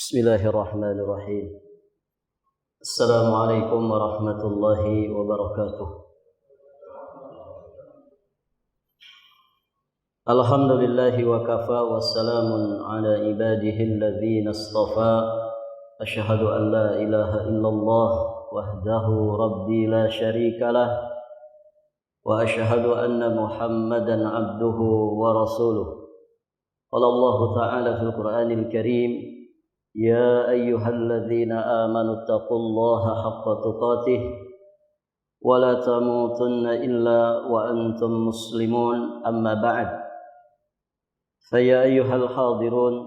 Bismillahirrahmanirrahim. Assalamualaikum warahmatullahi wabarakatuh. Alhamdulillahi wa kafa wa salamun ala ibadihi alladhina istafa. Asyhadu an la ilaha illallah wahdahu rabbi la syarika lah. Wa asyhadu anna Muhammadan abduhu wa rasuluh. Qala Allah Ta'ala fil Qur'anil Karim, Ya ayyuhalladzina amanu taqullaha haqqa tuqatih wa la tamutunna illa wa antum muslimun, amma ba'd. Faya ayyuhal hadirun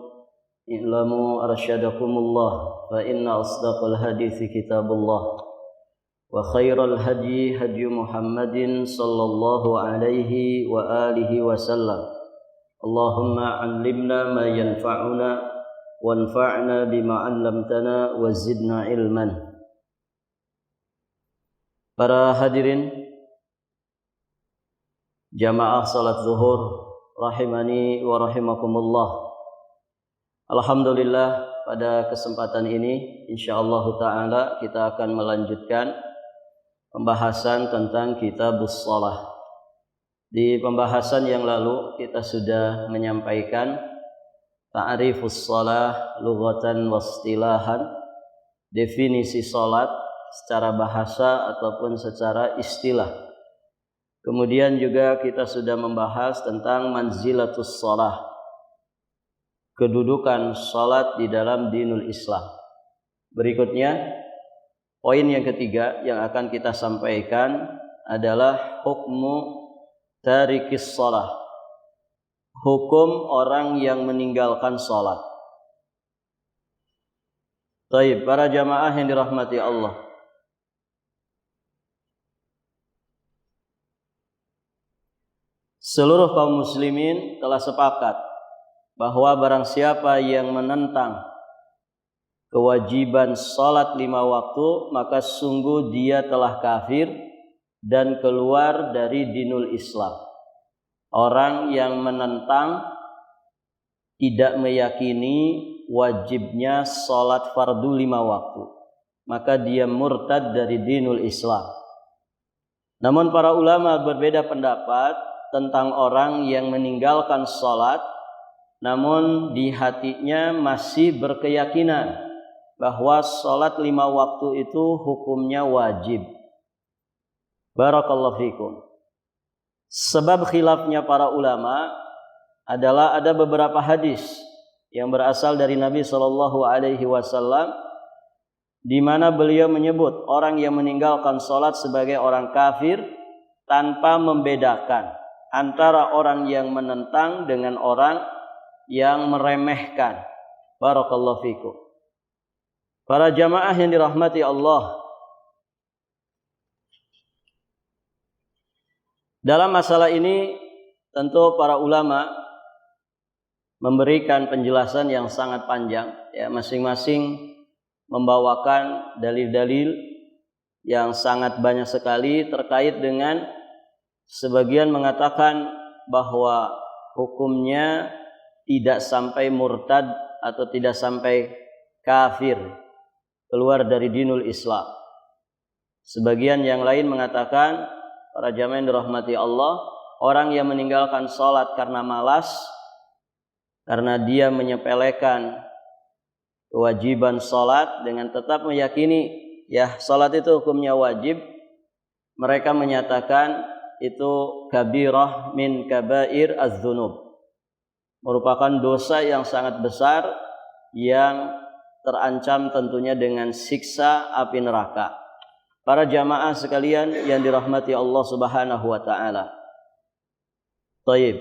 i'lamu arsyadakumullah fa inna asdaqal hadithi kitabullah wa khairal hadyi hadyu Muhammadin sallallahu alaihi wa alihi wasallam. Allahumma 'allimna ma yanfa'una wanfa'na bima 'allamtana wa zidna ilman. Para hadirin jamaah salat zuhur rahimani wa rahimakumullah. Alhamdulillah, pada kesempatan ini insyaallah taala kita akan melanjutkan pembahasan tentang Kitabus Shalah. Di pembahasan yang lalu kita sudah menyampaikan ta'rifus shalah lughatan wa istilahan, definisi salat secara bahasa ataupun secara istilah. Kemudian juga kita sudah membahas tentang manzilatus shalah, kedudukan salat di dalam dinul Islam. Berikutnya, poin yang ketiga yang akan kita sampaikan adalah hukmu tarikis shalah, hukum orang yang meninggalkan salat. Baik, para jamaah yang dirahmati Allah, seluruh kaum muslimin telah sepakat bahwa barang siapa yang menentang kewajiban salat 5 waktu, maka sungguh dia telah kafir dan keluar dari dinul Islam. Orang yang menentang, tidak meyakini wajibnya salat fardu 5 waktu, maka dia murtad dari dinul Islam. Namun para ulama berbeda pendapat tentang orang yang meninggalkan salat namun di hatinya masih berkeyakinan bahwa salat 5 waktu itu hukumnya wajib. Barakallahu fikum. Sebab khilafnya para ulama adalah ada beberapa hadis yang berasal dari Nabi Shallallahu Alaihi Wasallam, di mana beliau menyebut orang yang meninggalkan salat sebagai orang kafir tanpa membedakan antara orang yang menentang dengan orang yang meremehkan. Barakallahu fikum. Para jamaah yang dirahmati Allah, dalam masalah ini tentu para ulama memberikan penjelasan yang sangat panjang, ya, masing-masing membawakan dalil-dalil yang sangat banyak sekali terkait dengan, sebagian mengatakan bahwa hukumnya tidak sampai murtad atau tidak sampai kafir, keluar dari dinul Islam. Sebagian yang lain mengatakan, para jamaah yang dirahmati Allah, orang yang meninggalkan salat karena malas, karena dia menyepelekan kewajiban salat dengan tetap meyakini ya salat itu hukumnya wajib, mereka menyatakan itu kabirah min kabair az-dzunub, merupakan dosa yang sangat besar yang terancam tentunya dengan siksa api neraka. Para jamaah sekalian yang dirahmati Allah Subhanahu wa taala. Baik.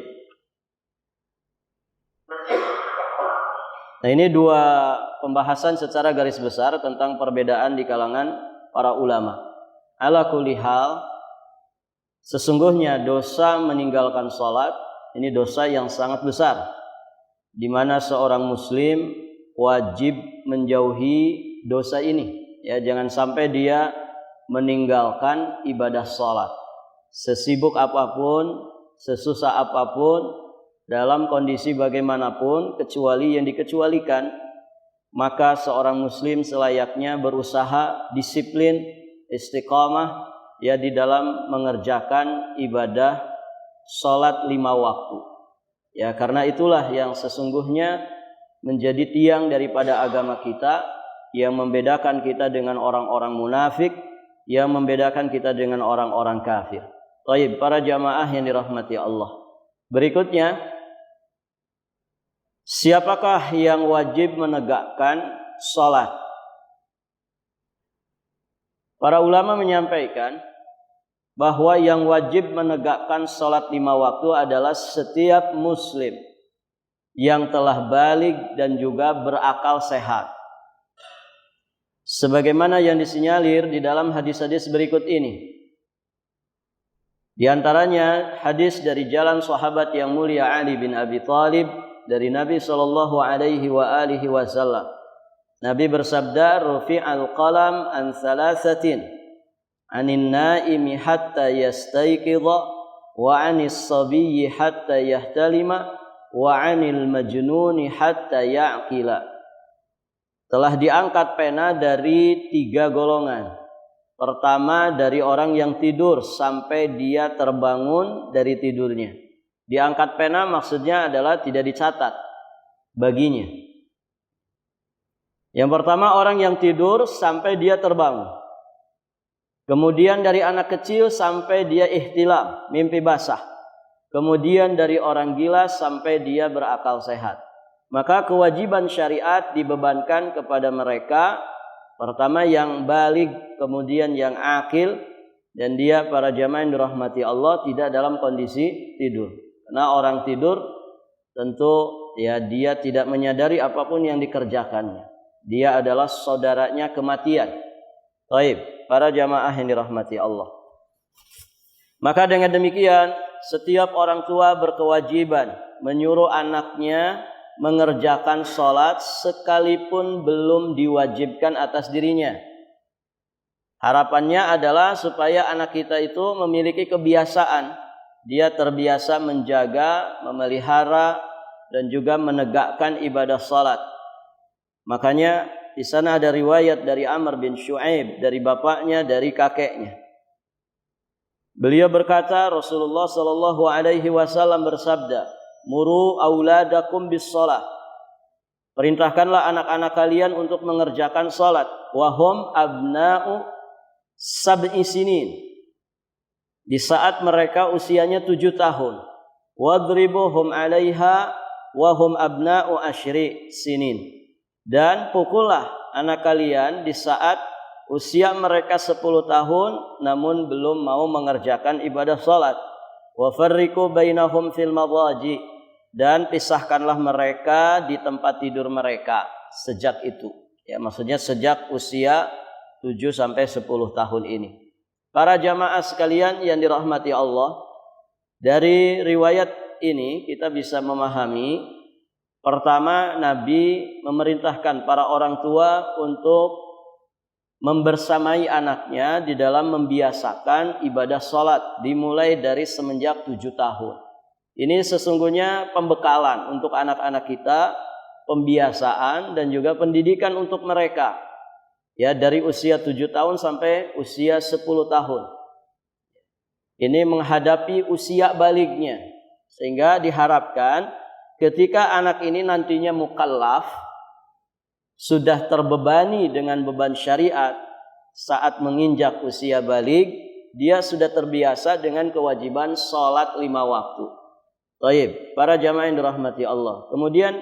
Nah, ini 2 pembahasan secara garis besar tentang perbedaan di kalangan para ulama. Ala kulli hal, sesungguhnya dosa meninggalkan salat ini dosa yang sangat besar, di mana seorang muslim wajib menjauhi dosa ini. Ya, jangan sampai dia meninggalkan ibadah salat, sesibuk apapun, sesusah apapun, dalam kondisi bagaimanapun, kecuali yang dikecualikan, maka seorang muslim selayaknya berusaha disiplin, istiqamah ya di dalam mengerjakan ibadah salat 5 waktu. Ya, karena itulah yang sesungguhnya menjadi tiang daripada agama kita, yang membedakan kita dengan orang-orang munafik, yang membedakan kita dengan orang-orang kafir. Baik, para jamaah yang dirahmati Allah. Berikutnya, siapakah yang wajib menegakkan salat? Para ulama menyampaikan bahwa yang wajib menegakkan salat 5 waktu adalah setiap muslim yang telah baligh dan juga berakal sehat. Sebagaimana yang disinyalir di dalam hadis-hadis berikut ini. Di antaranya hadis dari jalan sahabat yang mulia Ali bin Abi Thalib dari Nabi sallallahu alaihi wasallam. Nabi bersabda, "Rufi'al qalam an thalathatin, 'anil naimi hatta yastayqidha, wa 'anis sabiyyi hatta yahtalima, wa 'anil majnuni hatta ya'qila." Telah diangkat pena dari 3 golongan. Pertama, dari orang yang tidur sampai dia terbangun dari tidurnya. Diangkat pena maksudnya adalah tidak dicatat baginya. Yang pertama, orang yang tidur sampai dia terbangun. Kemudian dari anak kecil sampai dia ihtilam, mimpi basah. Kemudian dari orang gila sampai dia berakal sehat. Maka kewajiban syariat dibebankan kepada mereka. Pertama yang baligh, kemudian yang akil, dan dia para jamaah yang dirahmati Allah tidak dalam kondisi tidur. Karena orang tidur tentu ya dia tidak menyadari apapun yang dikerjakannya. Dia adalah saudaranya kematian. Baik, para jamaah yang dirahmati Allah. Maka dengan demikian setiap orang tua berkewajiban menyuruh anaknya mengerjakan sholat sekalipun belum diwajibkan atas dirinya. Harapannya adalah supaya anak kita itu memiliki kebiasaan. Dia terbiasa menjaga, memelihara, dan juga menegakkan ibadah sholat. Makanya di sana ada riwayat dari Amr bin Shu'aib, dari bapaknya, dari kakeknya. Beliau berkata, Rasulullah sallallahu alaihi wasallam bersabda, "Muru auladakum bis shalah." Perintahkanlah anak-anak kalian untuk mengerjakan salat. Wahum abna'u sab'i sinin. Di saat mereka usianya 7 tahun. Wadribuhum 'alaiha wahum abna'u 10 sinin. Dan pukullah anak kalian di saat usia mereka 10 tahun namun belum mau mengerjakan ibadah salat. Wa farriqu bainahum fil madaji. Dan pisahkanlah mereka di tempat tidur mereka sejak itu. Ya, maksudnya sejak usia 7 sampai 10 tahun ini. Para jamaah sekalian yang dirahmati Allah, dari riwayat ini kita bisa memahami, pertama, Nabi memerintahkan para orang tua untuk membersamai anaknya di dalam membiasakan ibadah salat dimulai dari semenjak 7 tahun. Ini sesungguhnya pembekalan untuk anak-anak kita, pembiasaan dan juga pendidikan untuk mereka. Ya, dari usia 7 tahun sampai usia 10 tahun. Ini menghadapi usia balighnya. Sehingga diharapkan ketika anak ini nantinya mukallaf, sudah terbebani dengan beban syariat saat menginjak usia baligh, dia sudah terbiasa dengan kewajiban salat 5 waktu. Baik, para jamaah yang dirahmati Allah. Kemudian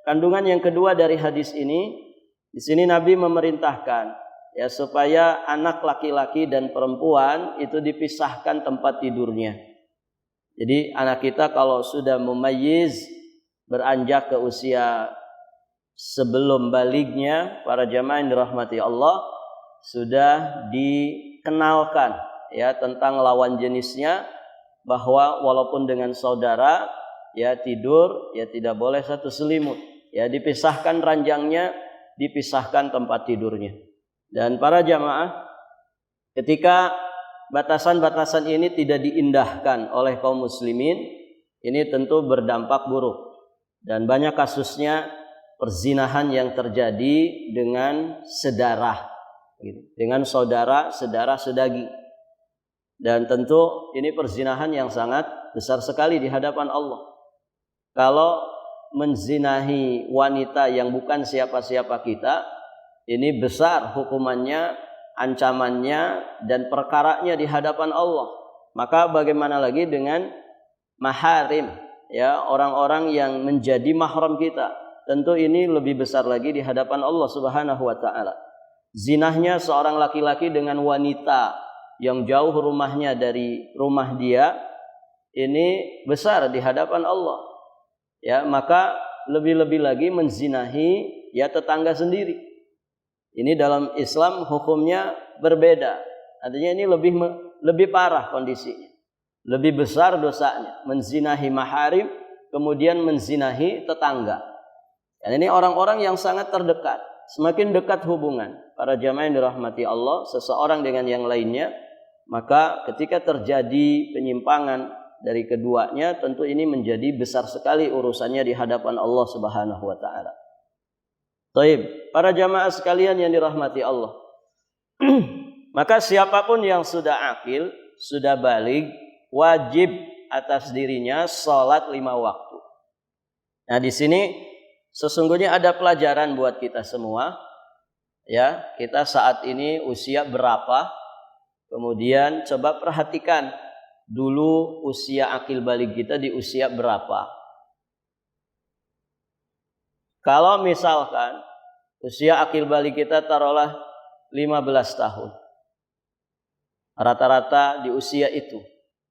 kandungan yang kedua dari hadis ini, di sini Nabi memerintahkan ya supaya anak laki-laki dan perempuan itu dipisahkan tempat tidurnya. Jadi anak kita kalau sudah mumayyiz, beranjak ke usia sebelum balighnya, para jamaah yang dirahmati Allah, sudah dikenalkan ya tentang lawan jenisnya, bahwa walaupun dengan saudara ya tidur ya tidak boleh satu selimut, ya dipisahkan ranjangnya, dipisahkan tempat tidurnya. Dan para jamaah, ketika batasan-batasan ini tidak diindahkan oleh kaum muslimin, ini tentu berdampak buruk. Dan banyak kasusnya perzinahan yang terjadi dengan sedarah, dengan saudara sedagi. Dan tentu ini perzinahan yang sangat besar sekali di hadapan Allah. Kalau menzinahi wanita yang bukan siapa-siapa kita, ini besar hukumannya, ancamannya, dan perkaranya di hadapan Allah. Maka bagaimana lagi dengan maharim, ya, orang-orang yang menjadi mahram kita. Tentu ini lebih besar lagi di hadapan Allah Subhanahu wa taala. Zinahnya seorang laki-laki dengan wanita yang jauh rumahnya dari rumah dia, ini besar di hadapan Allah. Ya, maka lebih-lebih lagi menzinahi ya tetangga sendiri. Ini dalam Islam hukumnya berbeda. Artinya ini lebih parah kondisinya. Lebih besar dosanya menzinahi maharim, kemudian menzinahi tetangga. Dan ini orang-orang yang sangat terdekat. Semakin dekat hubungan para jamaah yang dirahmati Allah seseorang dengan yang lainnya, maka ketika terjadi penyimpangan dari keduanya, tentu ini menjadi besar sekali urusannya di hadapan Allah Subhanahu wa taala. Baik, para jamaah sekalian yang dirahmati Allah. Maka siapapun yang sudah akil, sudah baligh, wajib atas dirinya salat 5 waktu. Nah, di sini sesungguhnya ada pelajaran buat kita semua. Ya, kita saat ini usia berapa? Kemudian coba perhatikan dulu usia akil baligh kita di usia berapa. Kalau misalkan usia akil baligh kita taruhlah 15 tahun. Rata-rata di usia itu,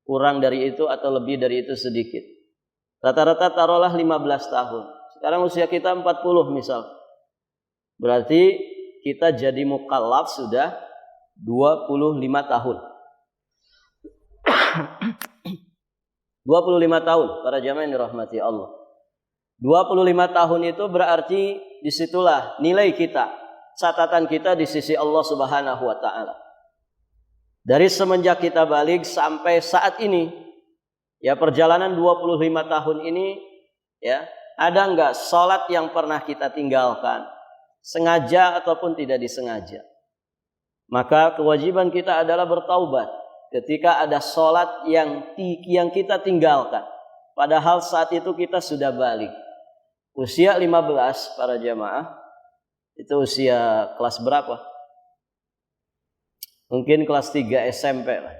kurang dari itu atau lebih dari itu sedikit. Rata-rata taruhlah 15 tahun. Sekarang usia kita 40 misal. Berarti kita jadi mukallaf sudah 25 tahun. 25 tahun para jamaah yang dirahmati Allah. 25 tahun itu berarti disitulah nilai kita, catatan kita di sisi Allah Subhanahu wa taala. Dari semenjak kita baligh sampai saat ini, ya perjalanan 25 tahun ini, ya, ada enggak salat yang pernah kita tinggalkan, sengaja ataupun tidak disengaja? Maka kewajiban kita adalah bertaubat ketika ada salat yang kita tinggalkan. Padahal saat itu kita sudah baligh. Usia 15 para jamaah, itu usia kelas berapa? Mungkin kelas 3 SMP lah.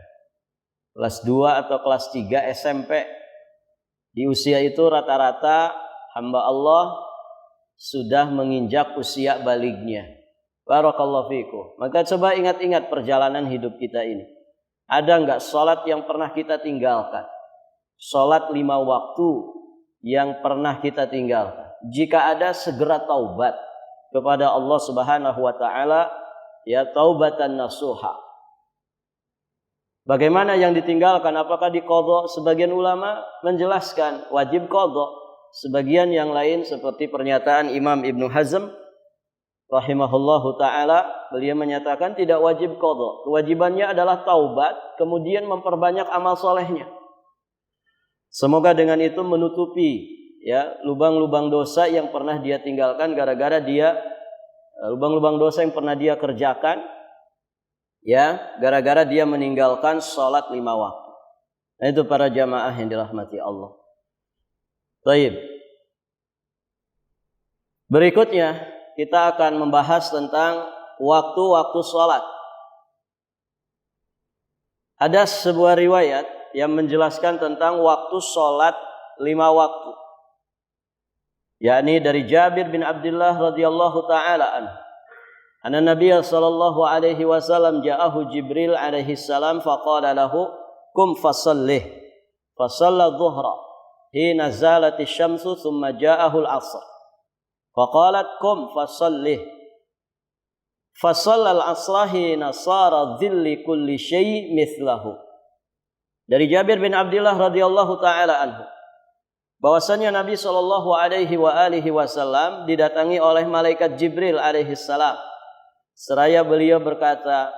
Kelas 2 atau kelas 3 SMP. Di usia itu rata-rata hamba Allah sudah menginjak usia balighnya. Barakallahu fikum. Maka coba ingat-ingat perjalanan hidup kita ini. Ada enggak salat yang pernah kita tinggalkan? Salat 5 waktu yang pernah kita tinggalkan. Jika ada, segera taubat kepada Allah Subhanahu wa taala, ya, taubatan nasuha. Bagaimana yang ditinggalkan? Apakah diqadha? Sebagian ulama menjelaskan wajib qadha. Sebagian yang lain seperti pernyataan Imam Ibnu Hazm rahimahullahu taala, beliau menyatakan tidak wajib qadha. Kewajibannya adalah taubat, kemudian memperbanyak amal solehnya. Semoga dengan itu menutupi, ya, lubang-lubang dosa yang pernah dia tinggalkan gara-gara dia, lubang-lubang dosa yang pernah dia kerjakan, ya, gara-gara dia meninggalkan salat 5 waktu. Nah, itu para jamaah yang dirahmati Allah. Baik. Berikutnya kita akan membahas tentang waktu-waktu salat. Ada sebuah riwayat yang menjelaskan tentang waktu salat 5 waktu. Yakni dari Jabir bin Abdullah radhiyallahu taala anhu. Anna Nabiy sallallahu alaihi wasallam ja'ahu Jibril alaihi salam faqala lahu kum fasallih. Fasalla dhuhra hina zalati syamsu thumma ja'ahu al-'asr. Faqalat kum fasallih. Fasalla al-'asra hina sara dhilli kulli syai' mithlahu. Dari Jabir bin Abdullah radhiyallahu taala anhu, bahwasanya Nabi sallallahu alaihi wasallam didatangi oleh malaikat Jibril alaihi salam. Seraya beliau berkata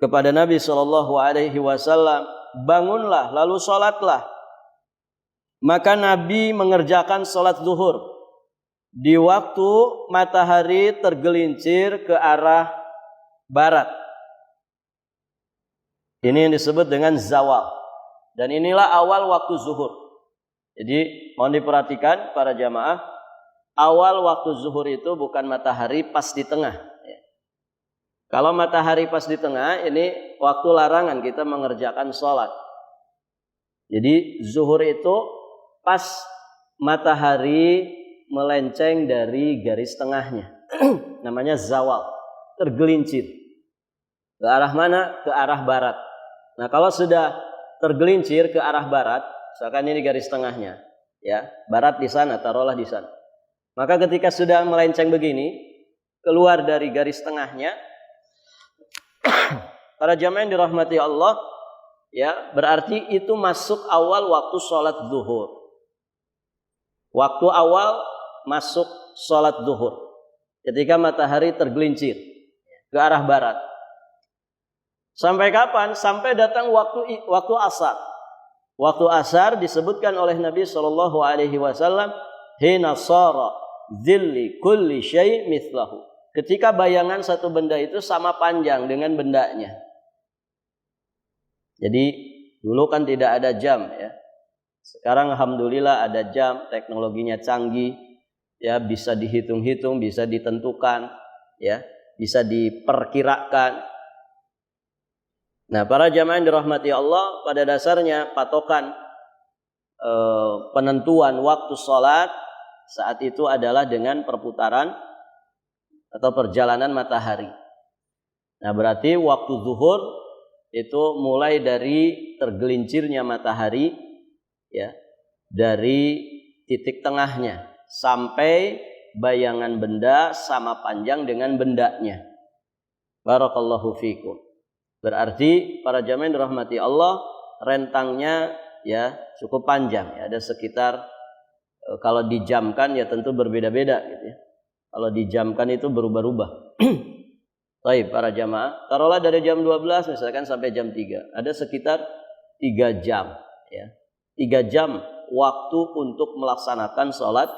kepada Nabi sallallahu alaihi wasallam, "Bangunlah lalu salatlah." Maka Nabi mengerjakan salat zuhur di waktu matahari tergelincir ke arah barat. Ini yang disebut dengan zawal. Dan inilah awal waktu zuhur. Jadi mohon diperhatikan para jamaah, awal waktu zuhur itu bukan matahari pas di tengah. Kalau matahari pas di tengah, ini waktu larangan kita mengerjakan sholat. Jadi zuhur itu pas matahari melenceng dari garis tengahnya. Namanya zawal, tergelincir. Ke arah mana? Ke arah barat. Nah, kalau sudah tergelincir ke arah barat, misalkan ini garis tengahnya, ya, barat di sana, taruhlah di sana. Maka ketika sudah melenceng begini, keluar dari garis tengahnya, para jamaah yang dirahmati Allah, ya, berarti itu masuk awal waktu sholat zuhur. Waktu awal masuk sholat zuhur, ketika matahari tergelincir ke arah barat. Sampai kapan? Sampai datang waktu asar. Waktu asar disebutkan oleh Nabi Shallallahu Alaihi Wasallam, hina sara dzilli kulli syai' mithlahu. Ketika bayangan satu benda itu sama panjang dengan bendanya. Jadi dulu kan tidak ada jam, ya. Sekarang alhamdulillah ada jam, teknologinya canggih, ya, bisa dihitung-hitung, bisa ditentukan, ya, bisa diperkirakan. Nah, para jamaah yang dirahmati Allah, pada dasarnya patokan penentuan waktu sholat saat itu adalah dengan perputaran atau perjalanan matahari. Nah, berarti waktu zuhur itu mulai dari tergelincirnya matahari, ya, dari titik tengahnya sampai bayangan benda sama panjang dengan bendanya. Barakallahu fikum. Berarti para jamaah yang dirahmati Allah, rentangnya, ya, cukup panjang, ya. Ada sekitar kalau dijamkan ya tentu berbeda-beda gitu, ya. Kalau dijamkan itu berubah-ubah. Baik para jamaah, taruhlah dari jam 12 misalkan sampai jam 3, ada sekitar 3 jam, ya. 3 jam waktu untuk melaksanakan sholat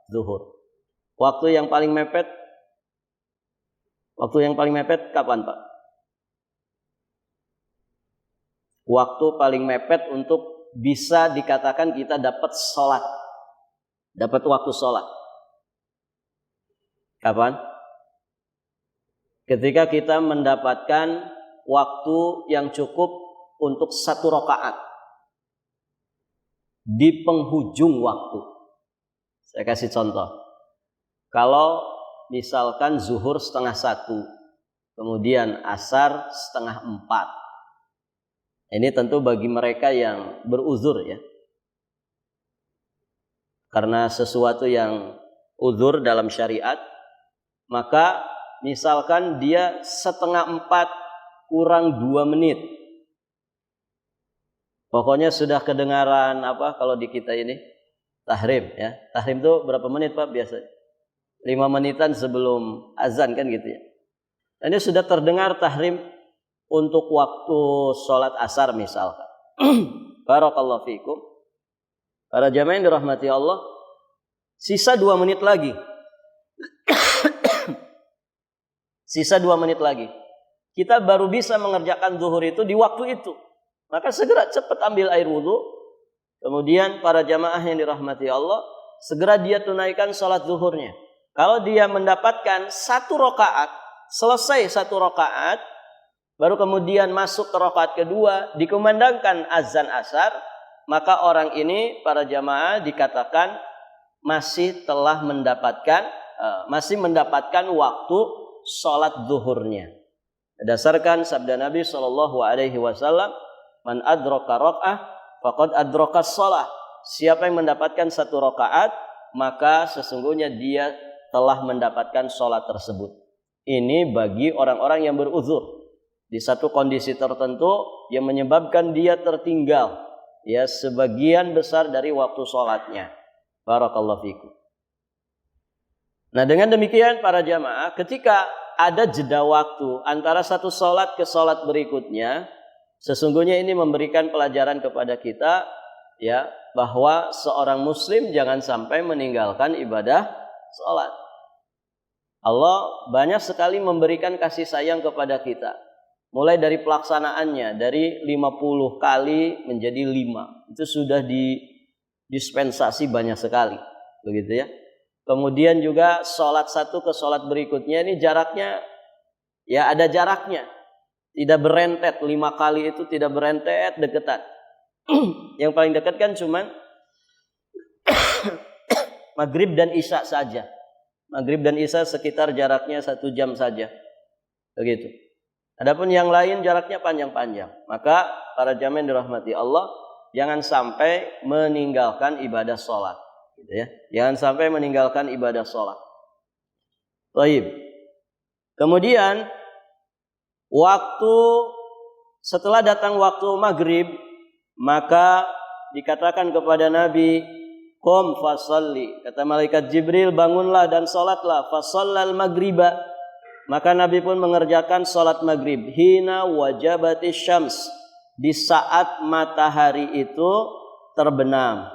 zuhur. Waktu yang paling mepet kapan, Pak? Waktu paling mepet untuk bisa dikatakan kita dapat sholat, dapat waktu sholat. Kapan? Ketika kita mendapatkan waktu yang cukup untuk 1 rakaat di penghujung waktu. Saya kasih contoh. Kalau misalkan zuhur 12:30, kemudian asar 3:30. Ini tentu bagi mereka yang beruzur, ya. Karena sesuatu yang uzur dalam syariat, maka misalkan dia 3:30 kurang 2 menit. Pokoknya sudah kedengaran apa kalau di kita ini? Tahrim, ya. Tahrim itu berapa menit, Pak, biasanya? 5 menitan sebelum azan kan gitu, ya. Ini sudah terdengar tahrim untuk waktu sholat asar misalkan. Barakallahu fikum. Para jamaah yang dirahmati Allah, sisa 2 menit lagi. Sisa 2 menit lagi. Kita baru bisa mengerjakan zuhur itu di waktu itu. Maka segera cepat ambil air wudhu. Kemudian para jamaah yang dirahmati Allah, segera dia tunaikan sholat zuhurnya. Kalau dia mendapatkan 1 rakaat, selesai 1 rakaat, baru kemudian masuk ke rakaat kedua, dikumandangkan azan asar, maka orang ini para jamaah dikatakan masih mendapatkan waktu sholat zuhurnya. Berdasarkan sabda Nabi Shallallahu Alaihi Wasallam, man adraka raka'ah faqad adraka shalah. Siapa yang mendapatkan 1 rakaat, maka sesungguhnya dia telah mendapatkan sholat tersebut. Ini bagi orang-orang yang beruzur. Di satu kondisi tertentu yang menyebabkan dia tertinggal, ya, sebagian besar dari waktu sholatnya. Barakallahu fikum. Nah, dengan demikian para jamaah, ketika ada jeda waktu antara satu sholat ke sholat berikutnya, sesungguhnya ini memberikan pelajaran kepada kita, ya, bahwa seorang muslim jangan sampai meninggalkan ibadah Salat. Allah banyak sekali memberikan kasih sayang kepada kita. Mulai dari pelaksanaannya, dari 50 kali menjadi 5. Itu sudah dispensasi banyak sekali. Begitu ya. Kemudian juga sholat satu ke sholat berikutnya ini jaraknya, ya ada jaraknya. Tidak berentet, 5 kali itu tidak berentet, deketan. Yang paling dekat kan cuman Maghrib dan Isya saja. Maghrib dan Isya sekitar jaraknya 1 jam saja. Begitu. Adapun yang lain jaraknya panjang-panjang. Maka para jamaah yang dirahmati Allah, jangan sampai meninggalkan ibadah sholat. Gitu ya. Jangan sampai meninggalkan ibadah sholat. Baik. Kemudian setelah datang waktu maghrib, maka dikatakan kepada Nabi, qum fasalli. Kata malaikat Jibril, bangunlah dan salatlah. Fasallal maghriba. Maka Nabi pun mengerjakan salat maghrib. Hina wajabatis syams. Di saat matahari itu terbenam.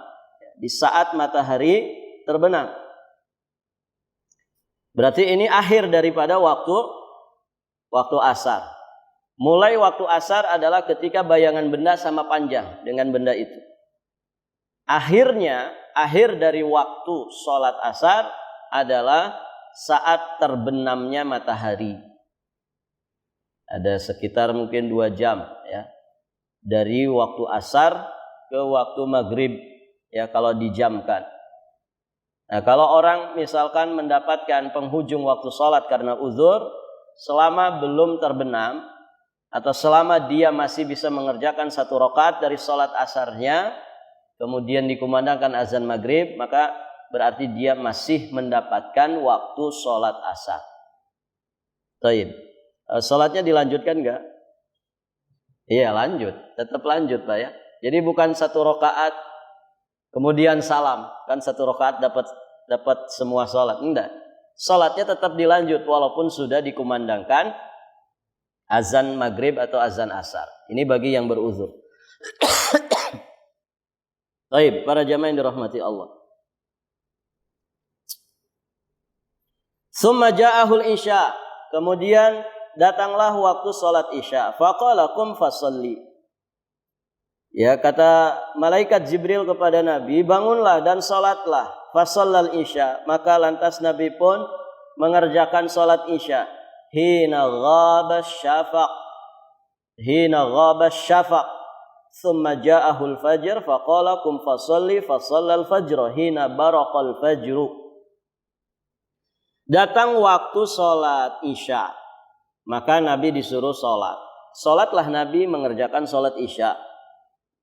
Di saat matahari terbenam. Berarti ini akhir daripada waktu asar. Mulai waktu asar adalah ketika bayangan benda sama panjang dengan benda itu. Akhir dari waktu sholat asar adalah saat terbenamnya matahari. Ada sekitar mungkin 2 jam ya. Dari waktu asar ke waktu maghrib ya kalau dijamkan. Nah, kalau orang misalkan mendapatkan penghujung waktu sholat karena uzur, selama belum terbenam atau selama dia masih bisa mengerjakan 1 rakaat dari sholat asarnya, kemudian dikumandangkan azan maghrib, maka berarti dia masih mendapatkan waktu sholat asar. Baik. Sholatnya dilanjutkan enggak? Iya lanjut, tetap lanjut Pak ya. Jadi bukan 1 rakaat kemudian salam, kan 1 rakaat dapat semua sholat. Enggak. Sholatnya tetap dilanjut walaupun sudah dikumandangkan azan maghrib atau azan asar. Ini bagi yang beruzur. Baik, para jamaah yang dirahmati Allah. Summa ja'ahul isya. Kemudian datanglah waktu sholat isya. Faqala qum fasalli. Ya, kata malaikat Jibril kepada Nabi, bangunlah dan sholatlah. Fasallal isya. Maka lantas Nabi pun mengerjakan sholat isya. Hina ghaba syafaq. Thumma ja'ahul fajr. Faqala qum fasalli. Fasallal fajr. Hina baraqal fajru. Datang waktu sholat isya. Maka Nabi disuruh sholat. Sholatlah Nabi mengerjakan sholat isya.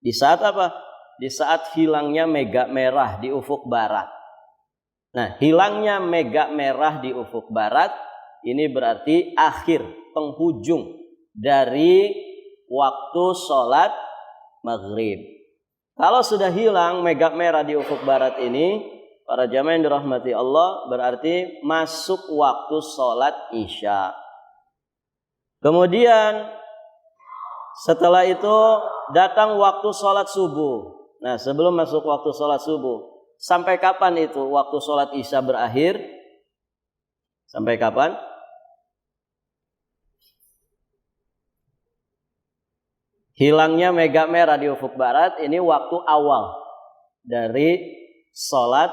Di saat apa? Di saat hilangnya mega merah di ufuk barat. Nah, hilangnya mega merah di ufuk barat ini berarti akhir, penghujung dari waktu sholat maghrib. Kalau sudah hilang mega merah di ufuk barat ini, para jamaah yang dirahmati Allah, berarti masuk waktu sholat isya. Kemudian setelah itu datang waktu sholat subuh. Nah, sebelum masuk waktu sholat subuh, sampai kapan itu waktu sholat isya berakhir? Sampai kapan? Hilangnya mega merah di ufuk barat, ini waktu awal dari sholat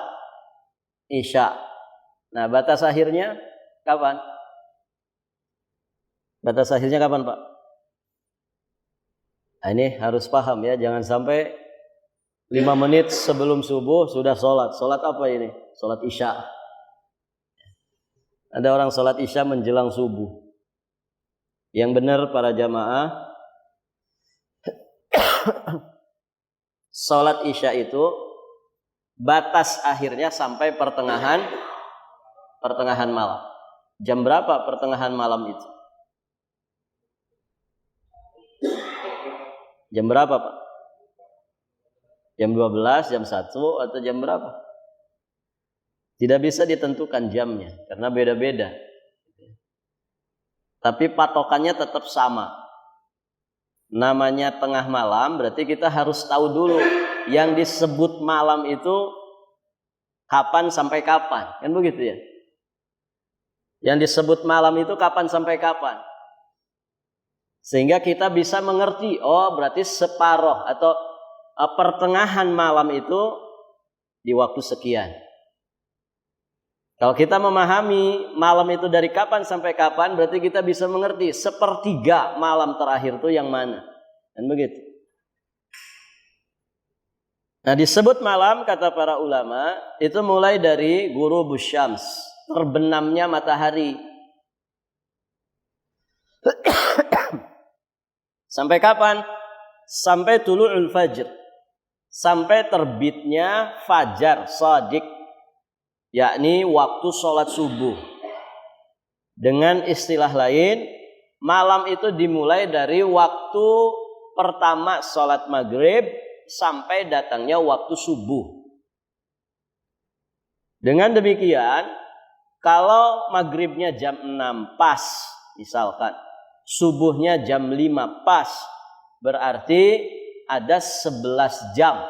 isya. Nah, batas akhirnya kapan? Batas akhirnya kapan, Pak? Nah, ini harus paham ya, jangan sampai 5 menit sebelum subuh sudah sholat. Sholat apa ini? Sholat isya. Ada orang sholat isya menjelang subuh. Yang benar para jamaah, sholat isya itu batas akhirnya sampai pertengahan malam. Jam berapa pertengahan malam itu? Jam berapa Pak? Jam 12, jam 1 atau jam berapa? Tidak bisa ditentukan jamnya karena beda-beda. Tapi patokannya tetap sama. Namanya tengah malam berarti kita harus tahu dulu yang disebut malam itu Kapan sampai kapan? Kan begitu ya. Yang disebut malam itu kapan sampai kapan? Sehingga kita bisa mengerti, oh berarti separuh atau pertengahan malam itu di waktu sekian. Kalau kita memahami malam itu dari kapan sampai kapan, berarti kita bisa mengerti sepertiga malam terakhir itu yang mana. Dan begitu. Nah, disebut malam kata para ulama itu mulai dari ghurubus syams, terbenamnya matahari. Sampai kapan? Sampai tulu'ul fajr. Sampai terbitnya fajar shadiq, yakni waktu sholat subuh. Dengan istilah lain, malam itu dimulai dari waktu pertama sholat maghrib sampai datangnya waktu subuh. Dengan demikian, kalau maghribnya jam 6 pas, misalkan, subuhnya jam 5 pas, berarti ada 11 jam.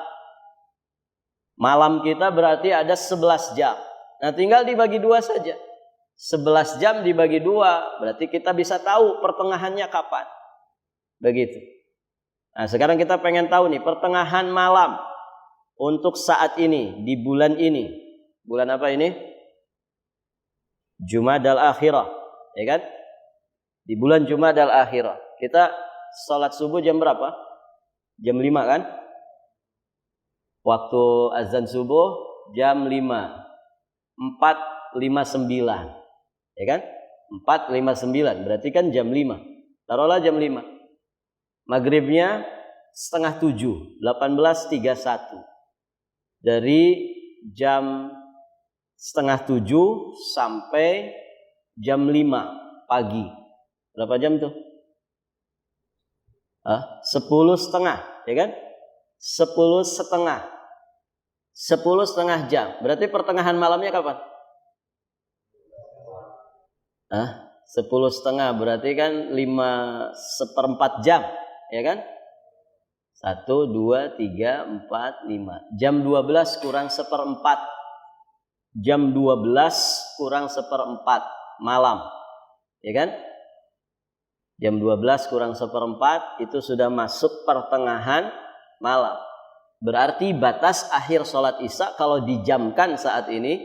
Malam kita berarti ada 11 jam. Nah, tinggal dibagi 2 saja. 11 jam dibagi 2, berarti kita bisa tahu pertengahannya kapan. Begitu. Nah, sekarang kita pengen tahu nih, pertengahan malam untuk saat ini, di bulan ini. Bulan apa ini? Jumadal Akhirah, ya kan? Di bulan Jumadal Akhirah. Kita sholat subuh jam berapa? Jam 5 kan? Waktu azan subuh jam 5. 4:59. Ya kan? 4:59. Berarti kan jam 5. Taruhlah jam 5. Maghribnya 6:30. 18:31. Dari jam 6:30 sampai jam 5 pagi. Berapa jam tuh? 10:30, ya kan? 10:30. 10:30 jam. Berarti pertengahan malamnya kapan? 10:30 berarti kan 5/4 jam, ya kan? 1, 2, 3, 4, 5. Jam 12 kurang 1/4. Jam 12 kurang 1/4 malam, ya kan? Jam 12 kurang 1/4 itu sudah masuk pertengahan malam. Berarti batas akhir sholat isya kalau dijamkan saat ini,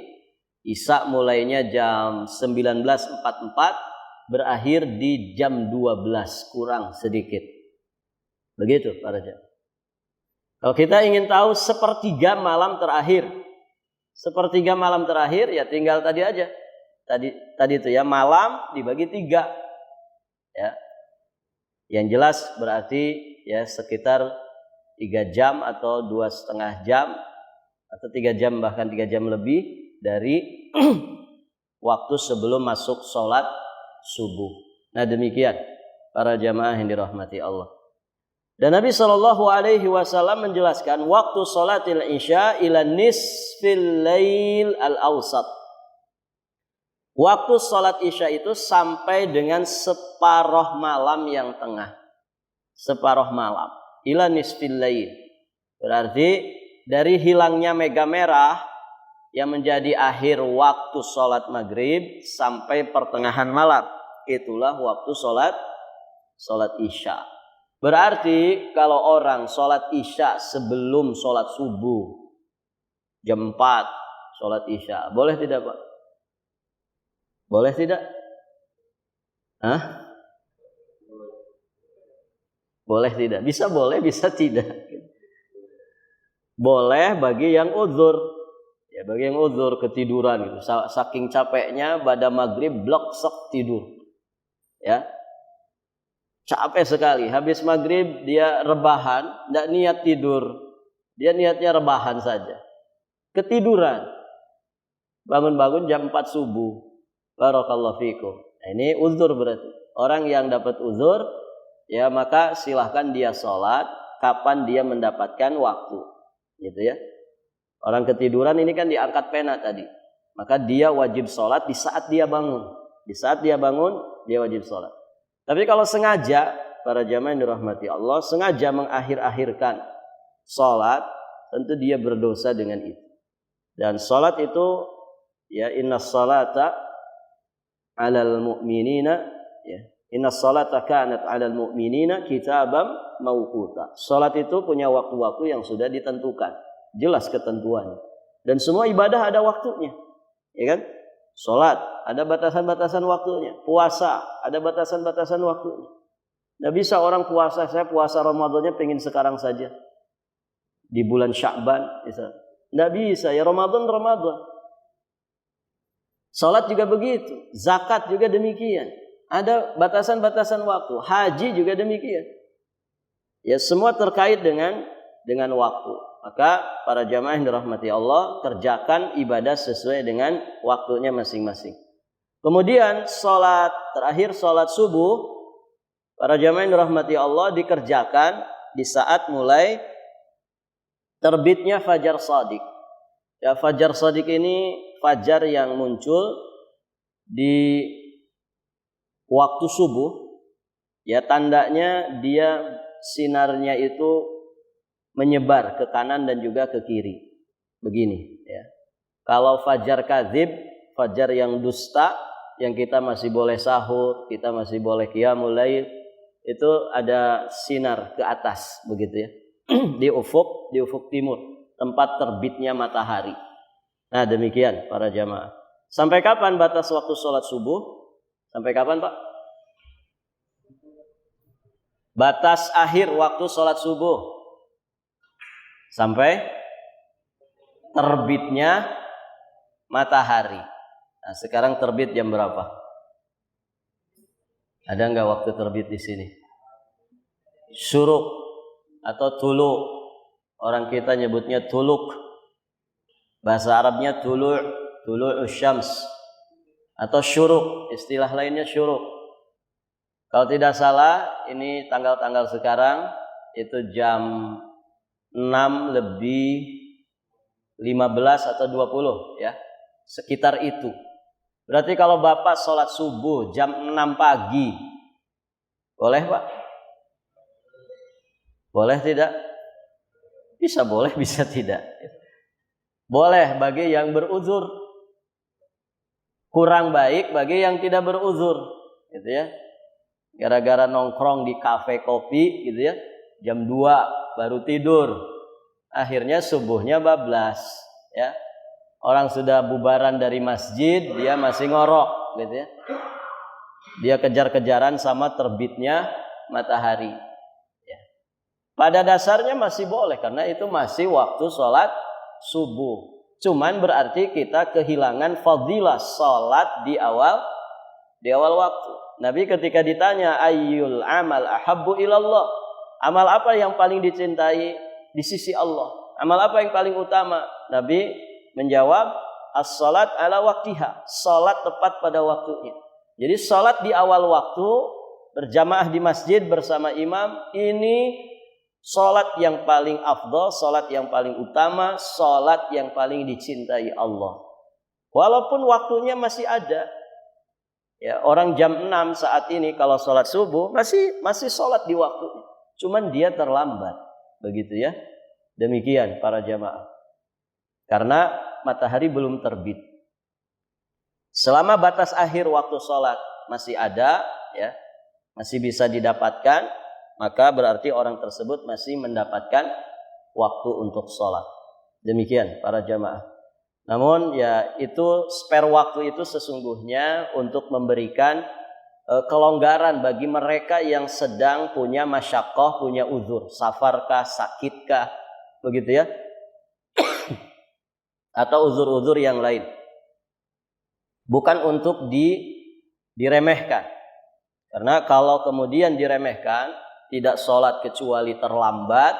isya mulainya jam 19.44, berakhir di jam 12 kurang sedikit. Begitu para jamaah. Kalau kita ingin tahu sepertiga malam terakhir, sepertiga malam terakhir ya tinggal tadi aja. Tadi itu ya, malam dibagi 3. Ya. Yang jelas berarti ya sekitar 3 jam atau 2,5 jam atau 3 jam, bahkan 3 jam lebih dari waktu sebelum masuk sholat subuh. Nah, demikian para jamaah yang dirahmati Allah. Dan Nabi SAW menjelaskan waktu sholatil isya ila nisfil lail al-awsat. Waktu sholat isya itu sampai dengan separuh malam yang tengah. Separuh malam. Ila nisfil lail. Berarti dari hilangnya mega merah yang menjadi akhir waktu sholat maghrib sampai pertengahan malam. Itulah waktu sholat isya. Berarti kalau orang sholat isya sebelum sholat subuh jam 4 sholat isya, boleh tidak Pak? Boleh tidak? Boleh tidak? Bisa boleh, bisa tidak. Boleh bagi yang uzur. Ya, bagi yang uzur ketiduran gitu. Saking capeknya pada maghrib blok sok tidur. Ya. Capek sekali. Habis maghrib dia rebahan, tidak niat tidur. Dia niatnya rebahan saja. Ketiduran. Bangun-bangun jam 4 subuh. Barakallahu fikum. Nah, ini uzur berarti. Orang yang dapat uzur, ya maka silahkan dia sholat kapan dia mendapatkan waktu. Gitu ya. Orang ketiduran ini kan diangkat pena tadi. Maka dia wajib sholat di saat dia bangun. Di saat dia bangun, dia wajib sholat. Tapi kalau sengaja, para jamaah yang dirahmati Allah, sengaja mengakhir-akhirkan sholat, tentu dia berdosa dengan itu. Dan salat itu ya innas salata 'alal mu'minina ya. Innas salata kanat 'alal mu'minina kitaban mauquta. Salat itu punya waktu-waktu yang sudah ditentukan. Jelas ketentuannya. Dan semua ibadah ada waktunya. Ya kan? Salat ada batasan-batasan waktunya. Puasa ada batasan-batasan waktunya. Nggak bisa orang puasa, saya puasa Ramadannya pengen sekarang saja. Di bulan Sya'ban bisa. Nggak bisa, ya Ramadan. Salat juga begitu. Zakat juga demikian. Ada batasan-batasan waktu. Haji juga demikian. Ya semua terkait dengan waktu. Maka para jamaah yang dirahmati Allah, kerjakan ibadah sesuai dengan waktunya masing-masing. Kemudian terakhir salat subuh, para jamaah yang dirahmati Allah dikerjakan di saat mulai terbitnya fajar shadiq. Ya, fajar shadiq ini fajar yang muncul di waktu subuh. Ya, tandanya dia sinarnya itu menyebar ke kanan dan juga ke kiri. Begini ya. Kalau fajar kadzib, fajar yang dusta, yang kita masih boleh sahur, kita masih boleh qiyamul lail, itu ada sinar ke atas begitu ya. di ufuk timur, tempat terbitnya matahari. Nah, demikian para jamaah. Sampai kapan batas waktu sholat subuh? Sampai kapan, Pak? Batas akhir waktu sholat subuh sampai terbitnya matahari. Nah, sekarang terbit jam berapa? Ada nggak waktu terbit di sini? Syuruk atau tuluk. Orang kita nyebutnya tuluk. Bahasa Arabnya tulu'us syams atau syuruk. Istilah lainnya syuruk. Kalau tidak salah, ini tanggal-tanggal sekarang itu jam 6 lebih 15 atau 20 ya. Sekitar itu. Berarti kalau Bapak sholat subuh jam 6 pagi, boleh Pak? Boleh tidak? Bisa boleh, bisa tidak. Boleh bagi yang beruzur. Kurang baik bagi yang tidak beruzur. Gitu ya. Gara-gara nongkrong di kafe kopi gitu ya. Jam 2 baru tidur. Akhirnya subuhnya bablas. Ya. Orang sudah bubaran dari masjid, dia masih ngorok gitu ya. Dia kejar-kejaran sama terbitnya matahari. Ya. Pada dasarnya masih boleh karena itu masih waktu sholat subuh. Cuman berarti kita kehilangan fadilah sholat di awal waktu. Nabi ketika ditanya ayyul amal ahabbu ilallah, amal apa yang paling dicintai di sisi Allah, amal apa yang paling utama, Nabi menjawab as-salat ala waktiha, salat tepat pada waktunya. Jadi salat di awal waktu berjamaah di masjid bersama imam, ini salat yang paling afdal, salat yang paling utama, salat yang paling dicintai Allah. Walaupun waktunya masih ada. Ya, orang jam 6 saat ini kalau salat subuh masih salat di waktunya. Cuman dia terlambat. Begitu ya. Demikian para jamaah. Karena matahari belum terbit. Selama batas akhir waktu sholat masih ada, ya, masih bisa didapatkan, maka berarti orang tersebut masih mendapatkan waktu untuk sholat. Demikian para jamaah. Namun ya itu spare waktu itu sesungguhnya untuk memberikan kelonggaran bagi mereka yang sedang punya masyaqqah, punya uzur, safarkah, sakitkah, begitu ya. Atau uzur-uzur yang lain. Bukan untuk diremehkan. Karena kalau kemudian diremehkan, tidak sholat kecuali terlambat,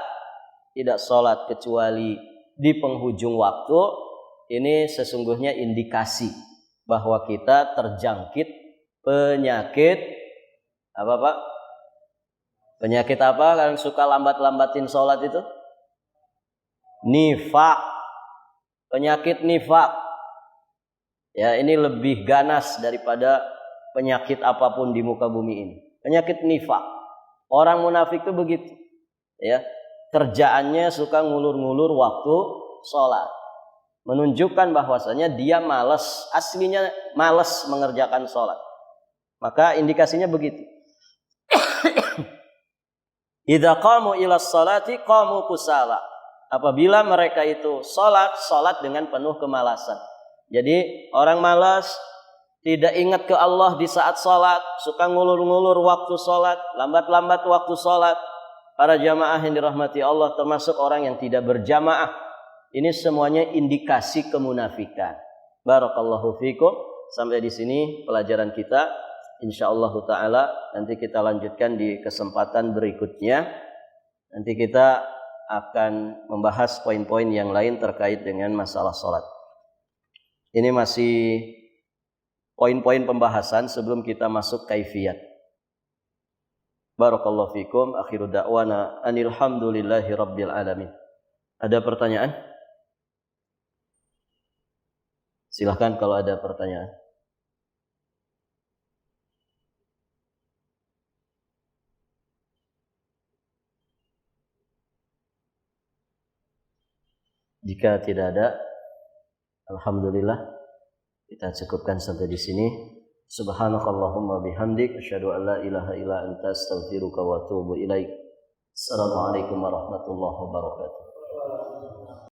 tidak sholat kecuali di penghujung waktu, ini sesungguhnya indikasi bahwa kita terjangkit penyakit apa Pak? Penyakit apa yang suka lambat-lambatin sholat itu? Nifaq. Penyakit nifaq. Ya, ini lebih ganas daripada penyakit apapun di muka bumi ini. Penyakit nifaq. Orang munafik itu begitu. Ya, kerjaannya suka ngulur-ngulur waktu sholat. menunjukkan bahwasanya dia malas, aslinya malas mengerjakan sholat. Maka indikasinya begitu. Idza qamu ila sholati qamu kusala. Apabila mereka itu sholat dengan penuh kemalasan. Jadi orang malas, tidak ingat ke Allah di saat sholat, suka ngulur-ngulur waktu sholat, lambat-lambat waktu sholat. Para jamaah yang dirahmati Allah, termasuk orang yang tidak berjamaah. Ini semuanya indikasi kemunafikan. Barakallahu fikum. Sampai di sini pelajaran kita. Insyaallah ta'ala nanti kita lanjutkan di kesempatan berikutnya. Nanti kita akan membahas poin-poin yang lain terkait dengan masalah sholat. Ini masih poin-poin pembahasan sebelum kita masuk kaifiyat. Barakallahu fikum. Akhiru da'wana anilhamdulillahi rabbil alamin. Ada pertanyaan? Silahkan kalau ada pertanyaan. Jika tidak ada, alhamdulillah kita cukupkan sampai di sini. Subhanakallahumma bihamdik asyhadu an la ilaha illa anta astaghfiruka wa atubu ilaik. Assalamualaikum warahmatullahi wabarakatuh.